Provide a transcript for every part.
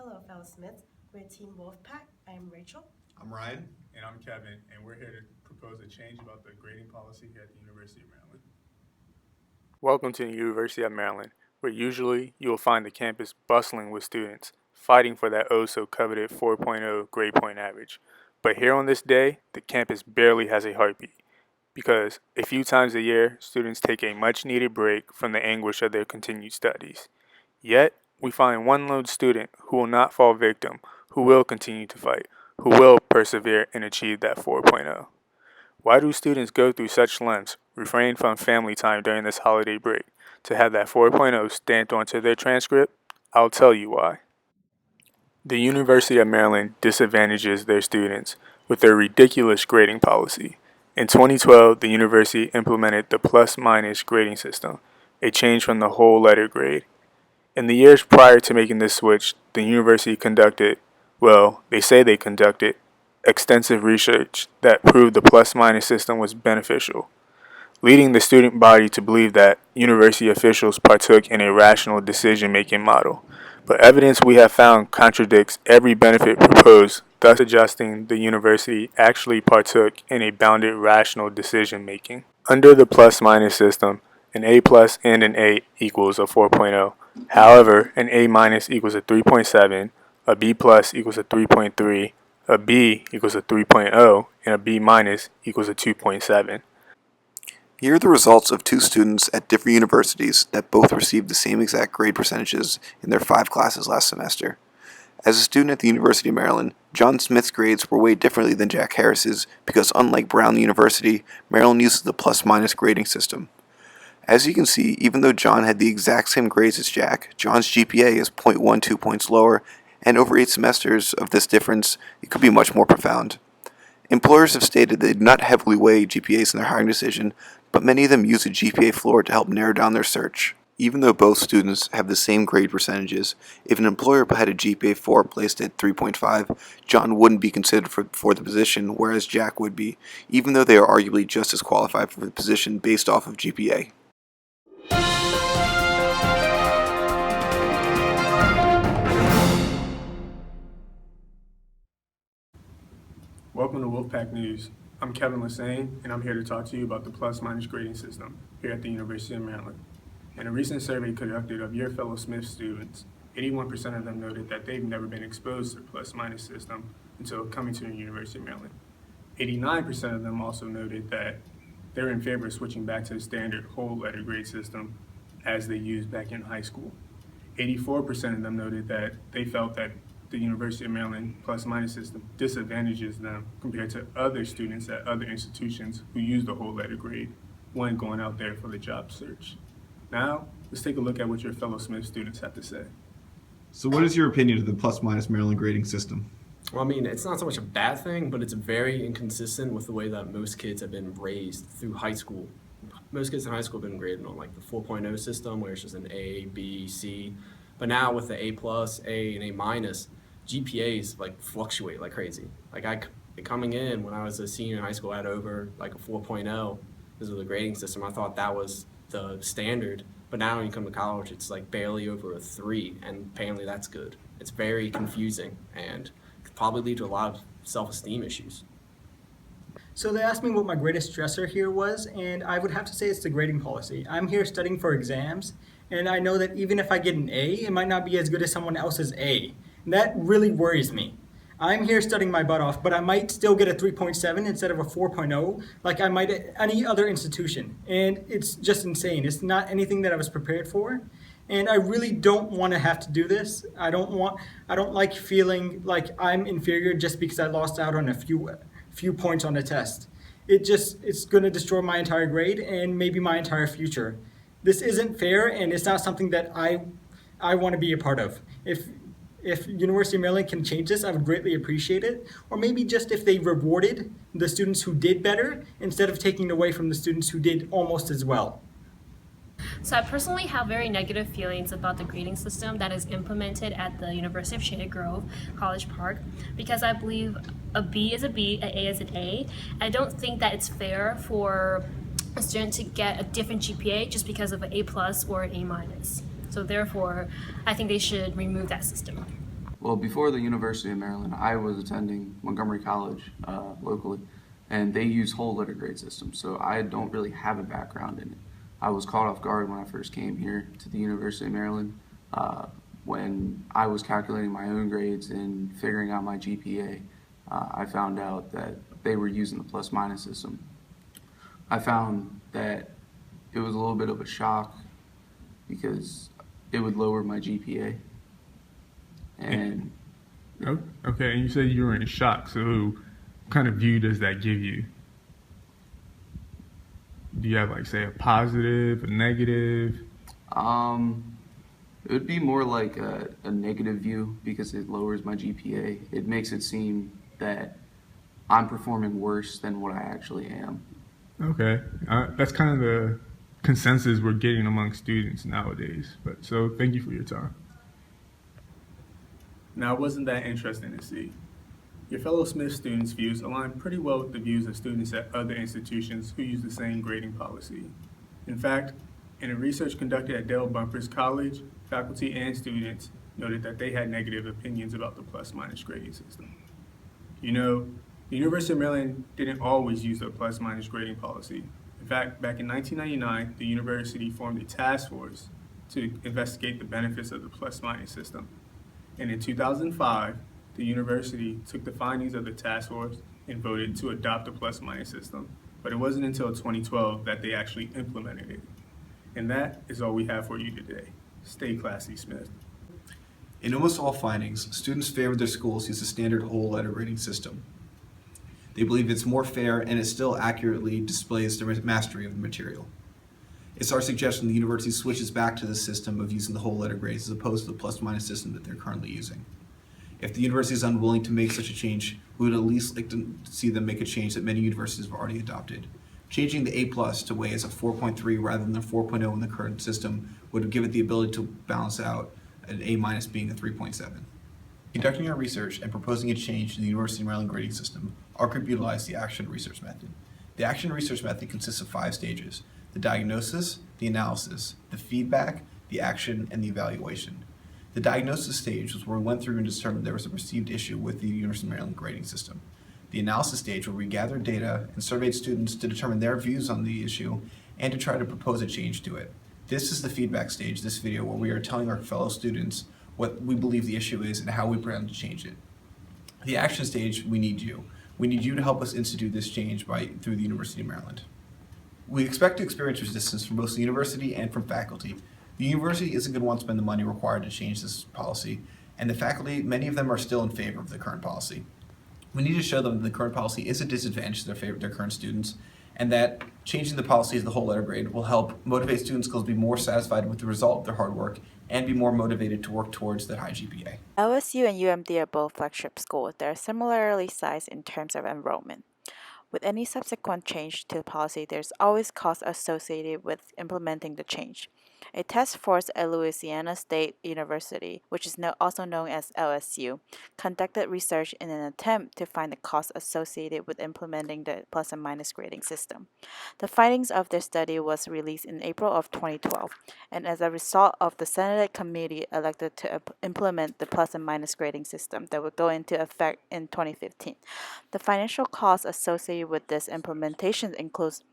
Hello, fellow Smiths. We're Team Wolfpack. I am Rachel. I'm Ryan. And I'm Kevin, and we're here to propose a change about the grading policy here at the University of Maryland. Welcome to the University of Maryland, where usually you will find the campus bustling with students, fighting for that oh-so-coveted 4.0 grade point average. But here on this day, the campus barely has a heartbeat, because a few times a year, students take a much-needed break from the anguish of their continued studies. Yet, we find one lone student who will not fall victim, who will continue to fight, who will persevere and achieve that 4.0. Why do students go through such lengths, refrain from family time during this holiday break, to have that 4.0 stamped onto their transcript? I'll tell you why. The University of Maryland disadvantages their students with their ridiculous grading policy. In 2012, the university implemented the plus-minus grading system, a change from the whole letter grade. In the years prior to making this switch, the university conducted, they say they conducted, extensive research that proved the plus-minus system was beneficial, leading the student body to believe that university officials partook in a rational decision-making model. But evidence we have found contradicts every benefit proposed, thus suggesting the university actually partook in a bounded rational decision-making. Under the plus-minus system, an A plus and an A equals a 4.0. However, an A minus equals a 3.7, a B plus equals a 3.3, a B equals a 3.0, and a B minus equals a 2.7. Here are the results of two students at different universities that both received the same exact grade percentages in their 5 classes last semester. As a student at the University of Maryland, John Smith's grades were weighed differently than Jack Harris's because unlike Brown University, Maryland uses the plus-minus grading system. As you can see, even though John had the exact same grades as Jack, John's GPA is 0.12 points lower, and over 8 semesters of this difference, it could be much more profound. Employers have stated they do not heavily weigh GPAs in their hiring decision, but many of them use a GPA floor to help narrow down their search. Even though both students have the same grade percentages, if an employer had a GPA 4 placed at 3.5, John wouldn't be considered for the position, whereas Jack would be, even though they are arguably just as qualified for the position based off of GPA. Welcome to Wolfpack News. I'm Kevin Lassane, and I'm here to talk to you about the plus-minus grading system here at the University of Maryland. In a recent survey conducted of your fellow Smith students, 81% of them noted that they've never been exposed to the plus-minus system until coming to the University of Maryland. 89% of them also noted that they're in favor of switching back to the standard whole letter grade system as they used back in high school. 84% of them noted that they felt that the University of Maryland plus-minus system disadvantages them compared to other students at other institutions who use the whole letter grade when going out there for the job search. Now, let's take a look at what your fellow Smith students have to say. So what is your opinion of the plus-minus Maryland grading system? Well, I mean, it's not so much a bad thing, but it's very inconsistent with the way that most kids have been raised through high school. Most kids in high school have been graded on like the 4.0 system, where it's just an A, B, C. But now with the A plus, A, and A minus, GPAs like fluctuate like crazy. Like coming in when I was a senior in high school, I had over like a 4.0 because of the grading system. I thought that was the standard, but now when you come to college, it's like barely over a 3, and apparently that's good. It's very confusing and could probably lead to a lot of self-esteem issues. So they asked me what my greatest stressor here was, and I would have to say it's the grading policy. I'm here studying for exams, and I know that even if I get an A, it might not be as good as someone else's A. And that really worries me. I'm here studying my butt off, but I might still get a 3.7 instead of a 4.0, like I might at any other institution. And it's just insane. It's not anything that I was prepared for. And I really don't want to have to do this. I don't like feeling like I'm inferior just because I lost out on a few points on a test. It's going to destroy my entire grade and maybe my entire future. This isn't fair, and it's not something that I want to be a part of. If University of Maryland can change this, I would greatly appreciate it. Or maybe just if they rewarded the students who did better instead of taking away from the students who did almost as well. So I personally have very negative feelings about the grading system that is implemented at the University of Shady Grove, College Park, because I believe a B is a B, an A is an A. I don't think that it's fair for a student to get a different GPA just because of an A plus or an A minus. So therefore, I think they should remove that system. Well, before the University of Maryland, I was attending Montgomery College locally, and they use whole letter grade systems, so I don't really have a background in it. I was caught off guard when I first came here to the University of Maryland when I was calculating my own grades and figuring out my GPA. I found out that they were using the plus minus system. I found that it was a little bit of a shock because it would lower my GPA. And Okay, and you said you were in shock, so what kind of view does that give you? Do you have, like, say, a positive, a negative? it would be more like a negative view because it lowers my GPA. It makes it seem that I'm performing worse than what I actually am. Okay, that's kind of the consensus we're getting among students nowadays. But so thank you for your time. Now, it wasn't that interesting to see. Your fellow Smith students' views align pretty well with the views of students at other institutions who use the same grading policy. In fact, in a research conducted at Dale Bumpers College, faculty and students noted that they had negative opinions about the plus-minus grading system. You know, the University of Maryland didn't always use the plus-minus grading policy. In fact, back in 1999, the university formed a task force to investigate the benefits of the plus-minus system. And in 2005, the university took the findings of the task force and voted to adopt the plus-minus system. But it wasn't until 2012 that they actually implemented it. And that is all we have for you today. Stay classy, Smith. In almost all findings, students favor their schools use the standard whole letter grading system. They believe it's more fair and it still accurately displays their mastery of the material. It's our suggestion the university switches back to the system of using the whole letter grades as opposed to the plus-minus system that they're currently using. If the university is unwilling to make such a change, we would at least like to see them make a change that many universities have already adopted. Changing the A+ to weigh as a 4.3 rather than the 4.0 in the current system would give it the ability to balance out an A- being a 3.7. Conducting our research and proposing a change to the University of Maryland grading system, our group utilized the action research method. The action research method consists of 5 stages: the diagnosis, the analysis, the feedback, the action, and the evaluation. The diagnosis stage was where we went through and determined there was a perceived issue with the University of Maryland grading system. The analysis stage where we gathered data and surveyed students to determine their views on the issue and to try to propose a change to it. This is the feedback stage, this video, where we are telling our fellow students what we believe the issue is and how we plan to change it. The action stage, we need you. We need you to help us institute this change through the University of Maryland. We expect to experience resistance from both the university and from faculty. The university isn't going to want to spend the money required to change this policy, and the faculty, many of them are still in favor of the current policy. We need to show them that the current policy is a disadvantage to their current students, and that changing the policy of the whole letter grade will help motivate students to be more satisfied with the result of their hard work and be more motivated to work towards their high GPA. LSU and UMD are both flagship schools. They are similarly sized in terms of enrollment. With any subsequent change to the policy, there's always cost associated with implementing the change. A task force at Louisiana State University, which is also known as LSU, conducted research in an attempt to find the costs associated with implementing the plus and minus grading system. The findings of their study was released in April of 2012, and as a result of the Senate committee elected to implement the plus and minus grading system that would go into effect in 2015. The financial costs associated with this implementation includes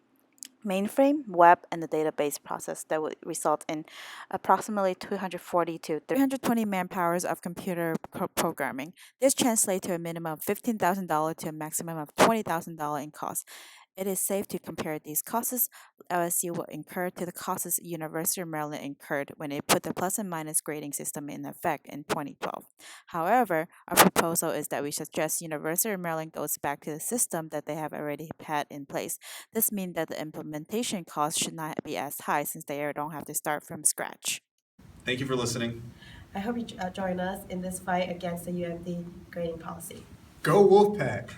mainframe, web, and the database process that would result in approximately 240 to 320 man-hours of computer programming. This translates to a minimum of $15,000 to a maximum of $20,000 in cost. It is safe to compare these costs LSU will incur to the costs University of Maryland incurred when it put the plus and minus grading system in effect in 2012. However, our proposal is that we suggest University of Maryland goes back to the system that they have already had in place. This means that the implementation costs should not be as high since they don't have to start from scratch. Thank you for listening. I hope you join us in this fight against the UMD grading policy. Go Wolfpack!